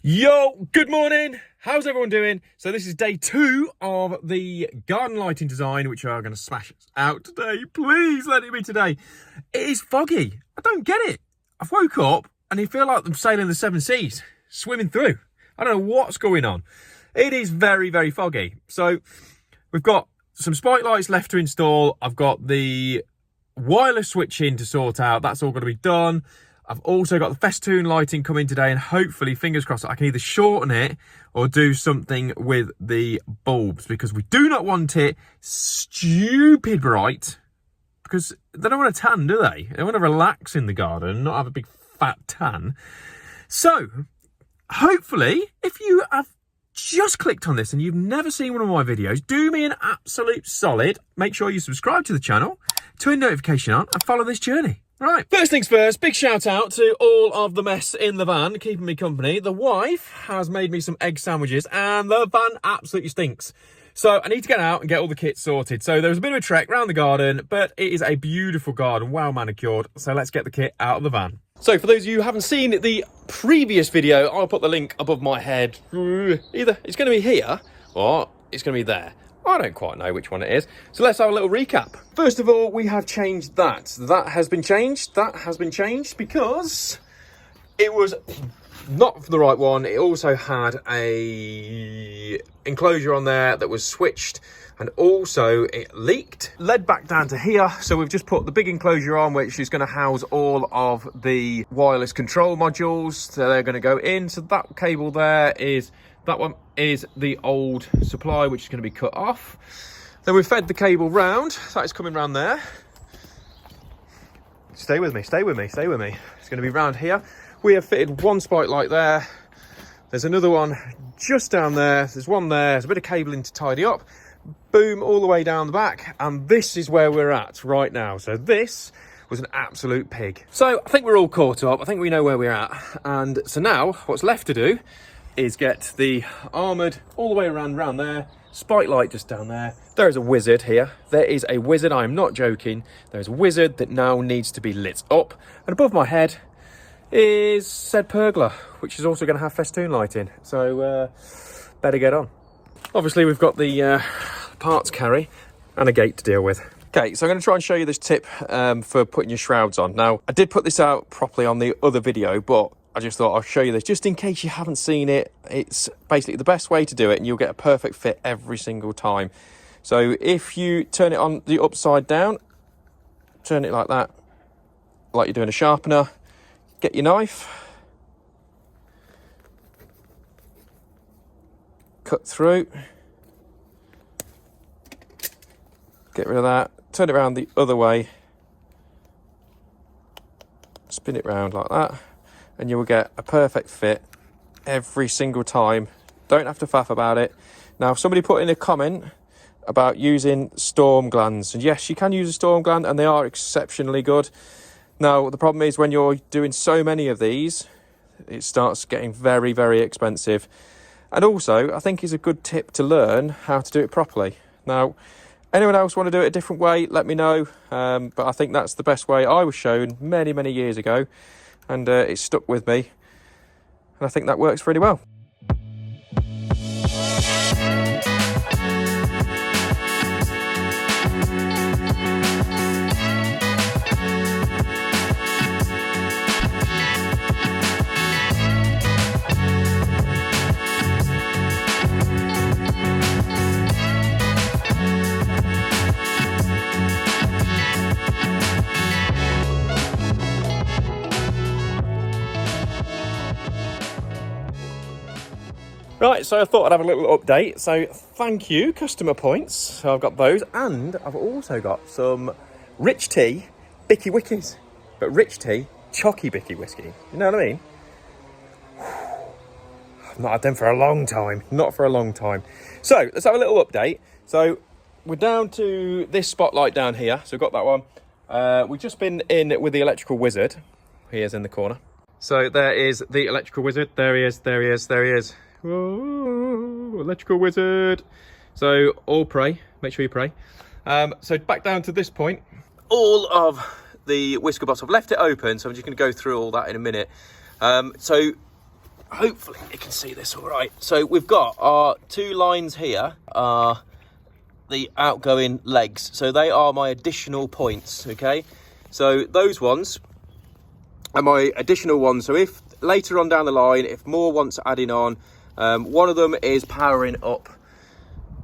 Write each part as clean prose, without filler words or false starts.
Yo, good morning. How's everyone doing? So this is day 2 of the garden lighting design, which we are going to smash out today. Please let it be today. It is foggy. I don't get it. I've woke up and I feel like I'm sailing the 7 seas, swimming through. I don't know what's going on. It is very, very foggy. So we've got some spike lights left to install. I've got the wireless switching to sort out. That's all going to be done. I've also got the Festoon lighting coming today, and hopefully, fingers crossed, I can either shorten it or do something with the bulbs, because we do not want it stupid bright, because they don't want to tan, do they? They want to relax in the garden, not have a big fat tan. So, hopefully, if you have just clicked on this and you've never seen one of my videos, do me an absolute solid. Make sure you subscribe to the channel, turn notification on, and follow this journey. Right, first things first, big shout out to all of the mess in the van, keeping me company. The wife has made me some egg sandwiches and the van absolutely stinks. So I need to get out and get all the kit sorted. So there was a bit of a trek around the garden, but it is a beautiful garden, well manicured. So let's get the kit out of the van. So for those of you who haven't seen the previous video, I'll put the link above my head. Either it's going to be here or it's going to be there. I don't quite know which one it is. So let's have a little recap. First of all, we have changed that. That has been changed. That has been changed because it was not the right one. It also had a enclosure on there that was switched, and also it leaked. Led back down to here. So we've just put the big enclosure on, which is going to house all of the wireless control modules. So they're going to go in. So that cable there is... That one is the old supply, which is going to be cut off. Then we've fed the cable round. That is coming round there. Stay with me, stay with me, stay with me. It's going to be round here. We have fitted one spike light there. There's another one just down there. There's one there. There's a bit of cabling to tidy up. Boom, all the way down the back. And this is where we're at right now. So this was an absolute pig. So I think we're all caught up. I think we know where we're at. And so now what's left to do is get the armoured all the way around there, spike light just down there. There is a wizard here. There is a wizard, I am not joking. There's a wizard that now needs to be lit up. And above my head is said pergola, which is also going to have Festoon lighting. So better get on. Obviously we've got the parts carry and a gate to deal with. Okay, so I'm going to try and show you this tip for putting your shrouds on. Now, I did put this out properly on the other video, but I just thought I'll show you this just in case you haven't seen it. It's basically the best way to do it, and you'll get a perfect fit every single time. So if you turn it on the upside down, turn it like that, like you're doing a sharpener, get your knife, cut through, get rid of that, turn it around the other way, spin it round like that, and you will get a perfect fit every single time. Don't have to faff about it. Now, somebody put in a comment about using storm glands, and yes, you can use a storm gland and they are exceptionally good. Now, the problem is when you're doing so many of these, it starts getting very, very expensive. And also, I think it's a good tip to learn how to do it properly. Now, anyone else want to do it a different way, let me know. But I think that's the best way I was shown many, many years ago. And it stuck with me, and I think that works really well. Right, so I thought I'd have a little update. So thank you, customer points. So I've got those, and I've also got some Rich Tea Bicky Wickies. But Rich Tea Chalky Bicky Whiskey. You know what I mean? I've not had them for a long time. Not for a long time. So let's have a little update. So we're down to this spotlight down here. So we've got that one. We've just been in with the electrical wizard. He is in the corner. So there is the electrical wizard. There he is, there he is, there he is. Whoa, electrical wizard. So all pray, make sure you pray. So back down to this point, all of the whisker bots, I've left it open, so I'm just going to go through all that in a minute. So hopefully you can see this all right. So we've got our 2 lines here are the outgoing legs. So they are my additional points, okay? So those ones are my additional ones. So if later on down the line, if more wants adding on, one of them is powering up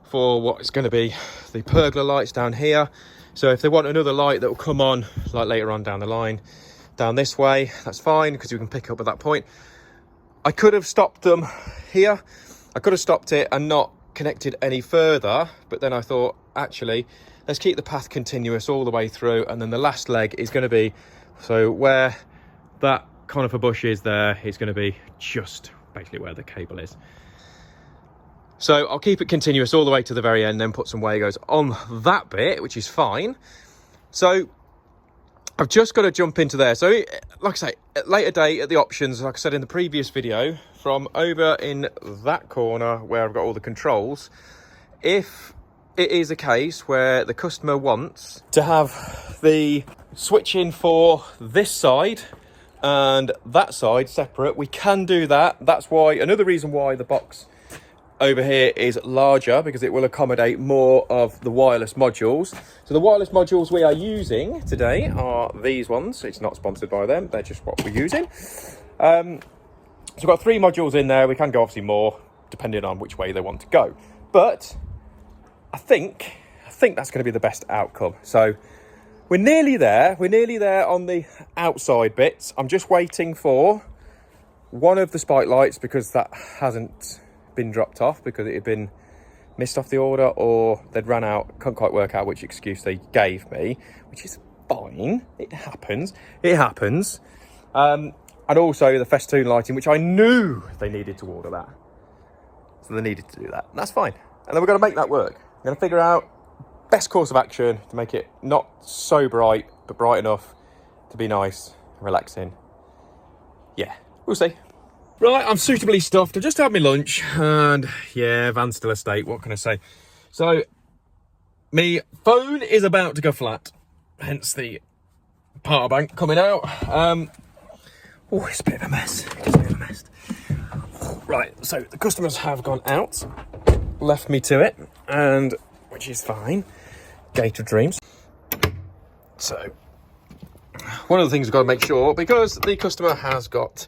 for what is going to be the pergola lights down here. So if they want another light that will come on like later on down the line, down this way, that's fine, because you can pick up at that point. I could have stopped them here. I could have stopped it and not connected any further, but then I thought, actually, let's keep the path continuous all the way through, and then the last leg is going to be, so where that conifer bush is there, it's going to be just basically where the cable is. So I'll keep it continuous all the way to the very end, then put some Wagos on that bit, which is fine. So I've just got to jump into there. So like I say, at later date at the options, like I said in the previous video, from over in that corner where I've got all the controls, if it is a case where the customer wants to have the switching for this side and that side separate, we can do that. That's why, another reason why the box over here is larger, because it will accommodate more of the wireless modules. So the wireless modules we are using today are these ones. It's not sponsored by them, they're just what we're using. So we've got 3 modules in there. We can go obviously more depending on which way they want to go, but I think that's going to be the best outcome. So we're nearly there on the outside bits. I'm just waiting for one of the spike lights, because that hasn't been dropped off, because it had been missed off the order, or they'd ran out. Couldn't quite work out which excuse they gave me, which is fine. It happens. And also the Festoon lighting, which I knew they needed to order that. So they needed to do that. That's fine. And then we're going to make that work. I'm going to figure out best course of action to make it not so bright, but bright enough to be nice and relaxing. Yeah, we'll see. Right, I'm suitably stuffed. I've just had my lunch, and yeah, van's still a state. What can I say? So, my phone is about to go flat, hence the power bank coming out. Oh, it's a bit of a mess. It's a bit of a mess. Right, so the customers have gone out, left me to it, and which is fine. Gate of dreams. So, one of the things we've got to make sure, because the customer has got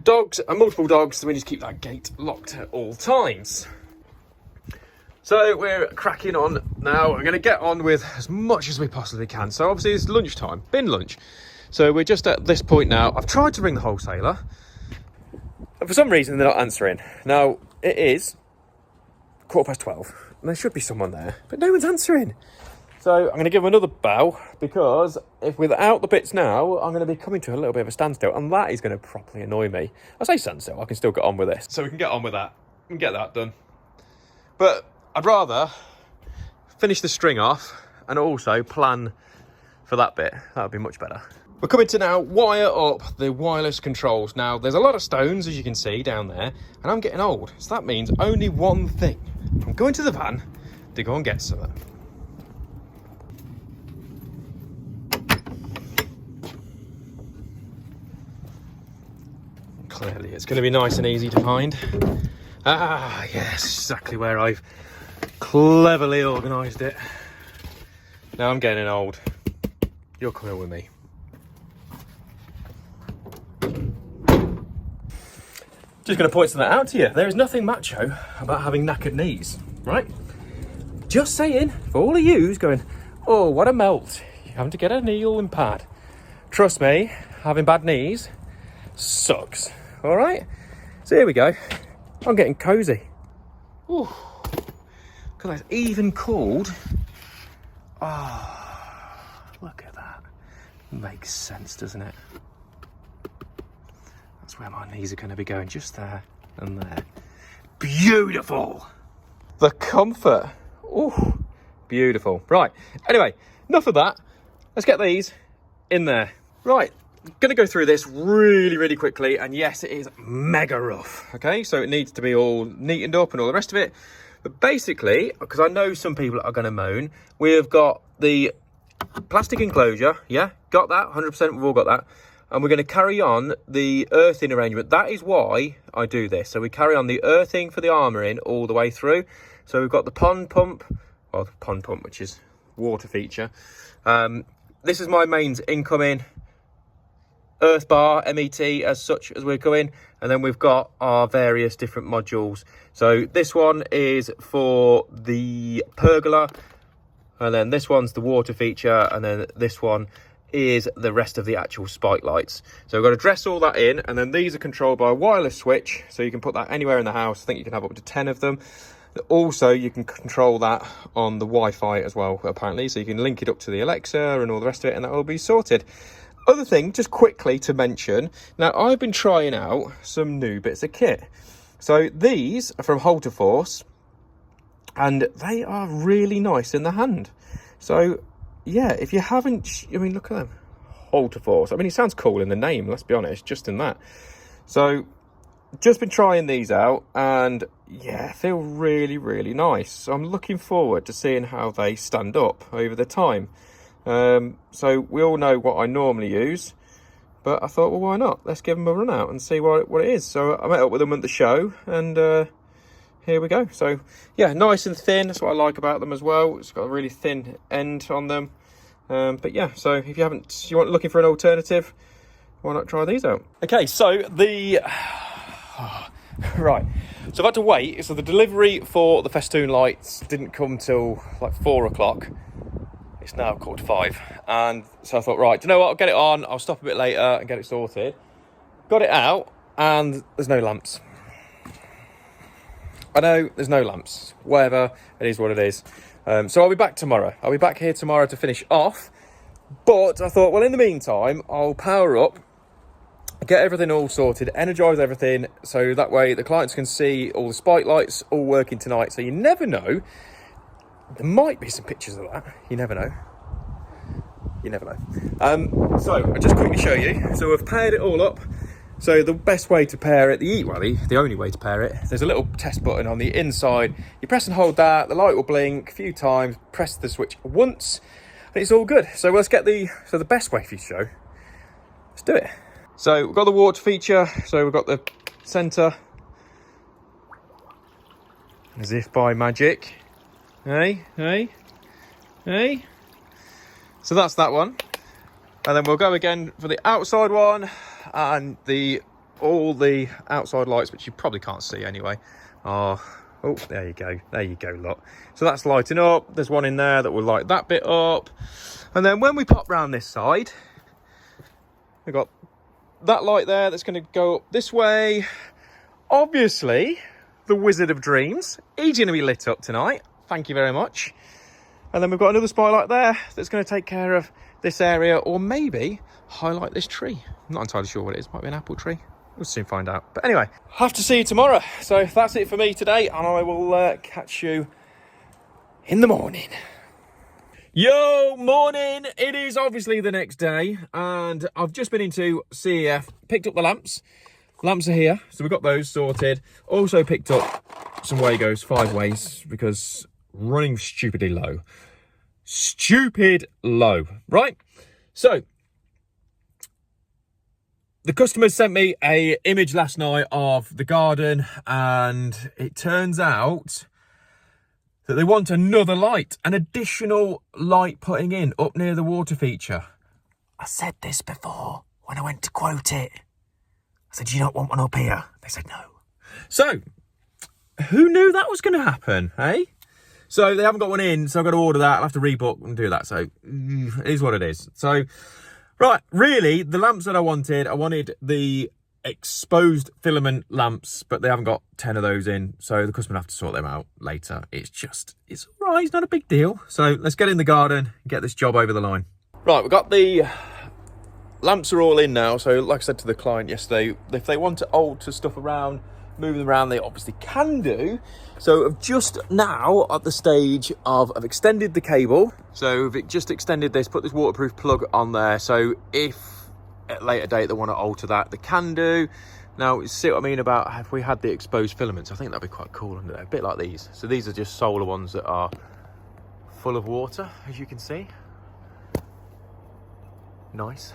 dogs and multiple dogs, so we need to keep that gate locked at all times. So we're cracking on now. We're going to get on with as much as we possibly can. So obviously it's lunchtime, bin lunch. So we're just at this point now. I've tried to ring the wholesaler, and for some reason they're not answering. Now it is 12:15, and there should be someone there, but no one's answering. So I'm going to give them another bow, because if without the bits now, I'm going to be coming to a little bit of a standstill, and that is going to properly annoy me. I say standstill, I can still get on with this. So we can get on with that and get that done. But I'd rather finish the string off and also plan for that bit. That would be much better. We're coming to now wire up the wireless controls. Now, there's a lot of stones, as you can see down there, and I'm getting old. So that means only one thing. I'm going to the van to go and get some. Clearly, it's going to be nice and easy to find. Ah, yes, exactly where I've cleverly organised it. Now I'm getting old. You're coming with me. Just going to point something out to you. There is nothing macho about having knackered knees, right? Just saying, for all of you who's going, oh, what a melt. You're having to get a knee all in pad. Trust me, having bad knees sucks, all right? So here we go. I'm getting cosy. Ooh, because it's even cold. Ah, oh, look at that. Makes sense, doesn't it? That's where my knees are going to be going, just there and there. Beautiful. The comfort. Ooh, beautiful. Right, anyway, enough of that. Let's get these in there. Right, going to go through this really quickly, and yes, it is mega rough, okay? So it needs to be all neatened up and all the rest of it. But basically, because I know some people are going to moan, we've got the plastic enclosure, yeah, got that, 100%, we've all got that. and we're going to carry on the earthing arrangement. That is why I do this. So we carry on the earthing for the armouring all the way through. So we've got the pond pump, well, the pond pump, which is water feature. This is my mains incoming earth bar, MET as such as we're going. And then we've got our various different modules. So this one is for the pergola. And then this one's the water feature. And then this one is the rest of the actual spike lights. So we've got to dress all that in, and then these are controlled by a wireless switch, so you can put that anywhere in the house. I think you can have up to 10 of them. Also, you can control that on the Wi-Fi as well, apparently, so you can link it up to the Alexa and all the rest of it, and that will be sorted. Other thing, just quickly to mention, now I've been trying out some new bits of kit. So these are from Holterforce, and they are really nice in the hand. So yeah, if you haven't, I mean, look at them. Holterforce. I mean, it sounds cool in the name, let's be honest, just in that. So, just been trying these out, and yeah, feel really, really nice. So I'm looking forward to seeing how they stand up over the time. So, we all know what I normally use, but I thought, well, why not? Let's give them a run out and see what it is. So, I met up with them at the show, and here we go. So yeah, nice and thin. That's what I like about them as well. It's got a really thin end on them. But yeah, so if you want looking for an alternative, why not try these out? Okay, so the right. So I've had to wait. So the delivery for the Festoon lights didn't come till like 4 o'clock. It's now 4:45, and so I thought, right, do you know what? I'll get it on. I'll stop a bit later and get it sorted. Got it out, and there's no lamps. I know there's no lamps, whatever, it is what it is. So I'll be back tomorrow. I'll be back here tomorrow to finish off. But I thought, well, in the meantime, I'll power up, get everything all sorted, energise everything, so that way the clients can see all the spike lights all working tonight. So you never know. There might be some pictures of that. You never know. You never know. So I'll just quickly show you. So I've paired it all up. So the best way to pair it, the only way to pair it, there's a little test button on the inside. You press and hold that, the light will blink a few times, press the switch once, and it's all good. So let's get the best way for you to show. Let's do it. So we've got the water feature, so we've got the centre, as if by magic. Hey. So that's that one. And then we'll go again for the outside one, and all the outside lights, which you probably can't see anyway, are, oh, there you go, look. So that's lighting up. There's one in there that will light that bit up. And then when we pop round this side, we've got that light there that's going to go up this way. Obviously, the Wizard of Dreams, he's going to be lit up tonight. Thank you very much. And then we've got another spotlight there that's going to take care of this area, or maybe highlight this tree. I'm not entirely sure what it is. Might be an apple tree. We'll soon find out. But anyway, have to see you tomorrow. So that's it for me today, and I will catch you in the morning. Yo, morning. It is obviously the next day, and I've just been into CEF, picked up the lamps. Lamps are here, so we've got those sorted. Also picked up some Wagos, 5 ways, because running stupidly low. Stupid low, right? So the customer sent me a image last night of the garden, and it turns out that they want another light, an additional light putting in up near the water feature. I said this before when I went to quote it. I said, do you not want one up here? They said no. So who knew that was going to happen, eh? So they haven't got one in, so I've got to order that. I'll have to rebook and do that. So it is what it is. So, right, really, the lamps that I wanted the exposed filament lamps, but they haven't got 10 of those in. So the customer will have to sort them out later. It's all right. It's not a big deal. So let's get in the garden and get this job over the line. Right, we've got the lamps are all in now. So like I said to the client yesterday, if they want to alter stuff around, move them around, they obviously can do. So I've just now at the stage of I've extended the cable. So I've just extended this, put this waterproof plug on there. So if at a later date they want to alter that, they can do. Now, see what I mean about if we had the exposed filaments, I think that'd be quite cool, wouldn't it? A bit like these. So these are just solar ones that are full of water, as you can see. Nice.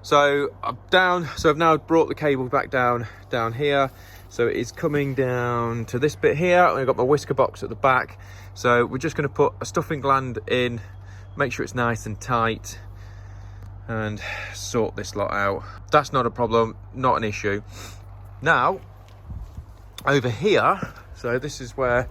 So I'm down, so I've now brought the cable back down here. So it's coming down to this bit here. I've got my whisker box at the back. So we're just going to put a stuffing gland in, make sure it's nice and tight, and sort this lot out. That's not a problem, not an issue. Now, over here, so this is where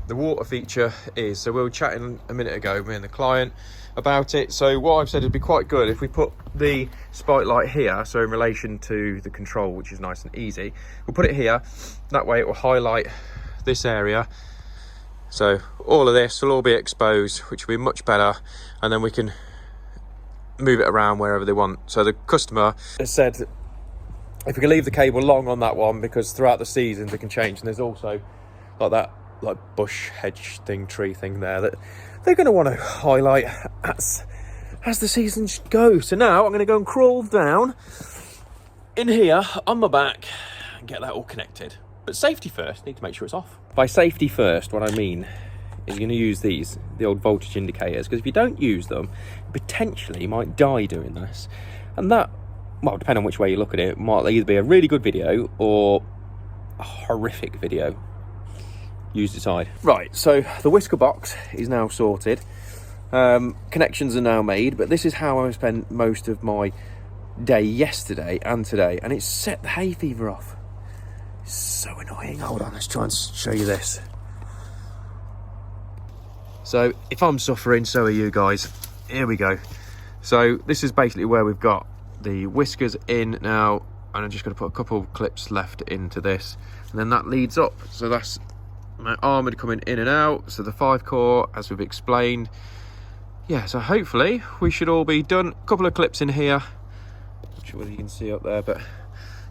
the water feature is. So we were chatting a minute ago, me and the client, about it. So what I've said, it'd be quite good if we put the spike light here, so in relation to the control, which is nice and easy, we'll put it here. That way it will highlight this area. So all of this will all be exposed, which will be much better, and then we can move it around wherever they want. So the customer has said if we can leave the cable long on that one, because throughout the season they can change, and there's also like that bush hedge thing, tree thing there that they're going to want to highlight as the seasons go. So now I'm going to go and crawl down in here on my back and get that all connected. But safety first, need to make sure it's off. By safety first, what I mean is you're going to use the old voltage indicators, because if you don't use them, potentially you might die doing this. And that, well, depending on which way you look at it, might either be a really good video or a horrific video. You decide. Right, so the whisker box is now sorted. Connections are now made, but this is how I spent most of my day yesterday and today, and it's set the hay fever off. It's so annoying. Hold on, let's try and show you this. So if I'm suffering, so are you guys. Here we go. So this is basically where we've got the whiskers in now, and I'm just going to put a couple of clips left into this, and then that leads up. So that's my armoured coming in and out. So the 5-core, as we've explained. Yeah, so hopefully we should all be done. A couple of clips in here. Not sure whether you can see up there, but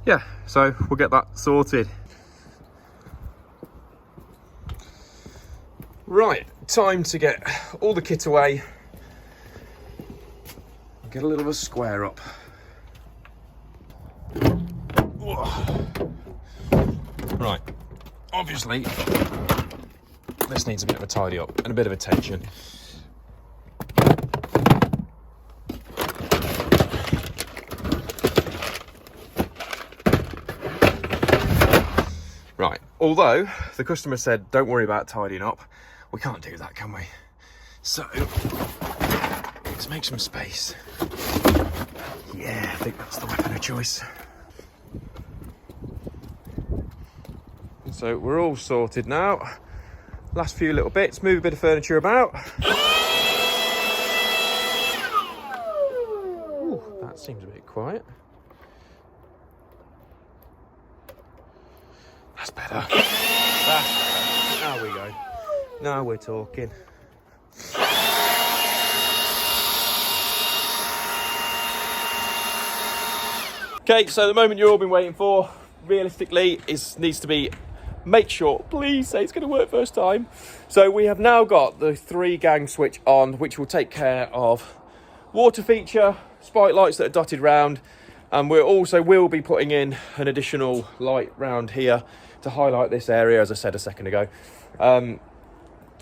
yeah, so we'll get that sorted. Right, time to get all the kit away. Get a little bit of a square up. Right, obviously this needs a bit of a tidy up and a bit of attention. Right, although the customer said don't worry about tidying up, we can't do that, can we? So let's make some space. Yeah, I think that's the weapon of choice. So we're all sorted now. Last few little bits, move a bit of furniture about. Ooh, that seems a bit quiet. That's better. There we go. Now we're talking. Okay, so the moment you've all been waiting for, realistically, needs to be, make sure, please say it's going to work first time. So we have now got the 3-gang switch on, which will take care of water feature, spike lights that are dotted round, and we also will be putting in an additional light round here to highlight this area, as I said a second ago.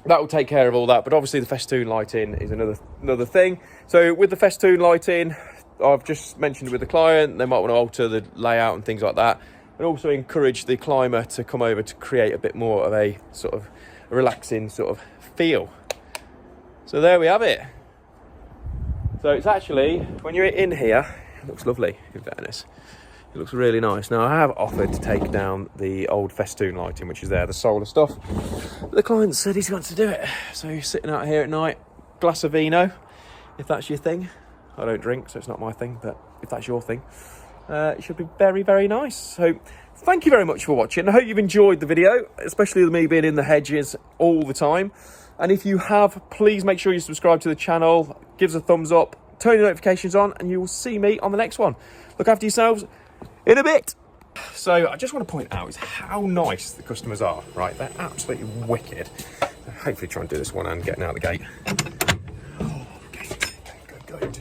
That will take care of all that, but obviously the Festoon lighting is another thing. So with the Festoon lighting, I've just mentioned with the client, they might want to alter the layout and things like that, and also encourage the climber to come over to create a bit more of a sort of a relaxing sort of feel. So there we have it. So it's actually, when you're in here, it looks lovely, in fairness. It looks really nice. Now, I have offered to take down the old Festoon lighting, which is there, the solar stuff. But the client said he's got to do it. So he's sitting out here at night, glass of vino, if that's your thing. I don't drink, so it's not my thing, but if that's your thing, it should be very, very nice. So thank you very much for watching. I hope you've enjoyed the video, especially with me being in the hedges all the time. And if you have, please make sure you subscribe to the channel, give us a thumbs up, turn your notifications on, and you will see me on the next one. Look after yourselves in a bit. So I just want to point out is how nice the customers are, right? They're absolutely wicked. So hopefully try and do this one and getting out the gate. Oh, gate, good.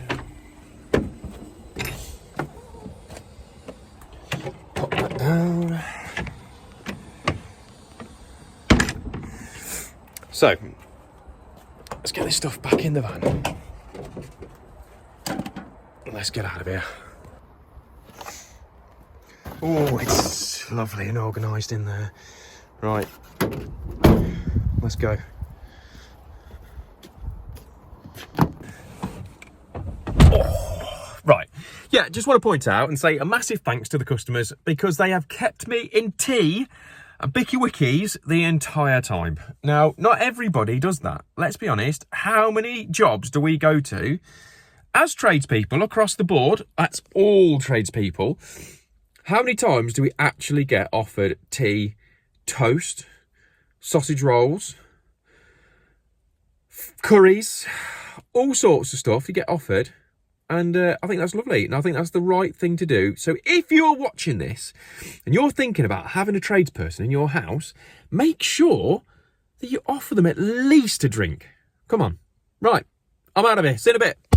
Pop that down. So let's get this stuff back in the van. Let's get out of here. Oh, it's lovely and organised in there. Right, let's go. Right, yeah, just want to point out and say a massive thanks to the customers because they have kept me in tea and Bicky Wickies the entire time. Now, not everybody does that. Let's be honest. How many jobs do we go to as tradespeople across the board? That's all tradespeople. How many times do we actually get offered tea, toast, sausage rolls, curries, all sorts of stuff you get offered? And I think that's lovely. And I think that's the right thing to do. So if you're watching this and you're thinking about having a tradesperson in your house, make sure that you offer them at least a drink. Come on. Right. I'm out of here. See you in a bit.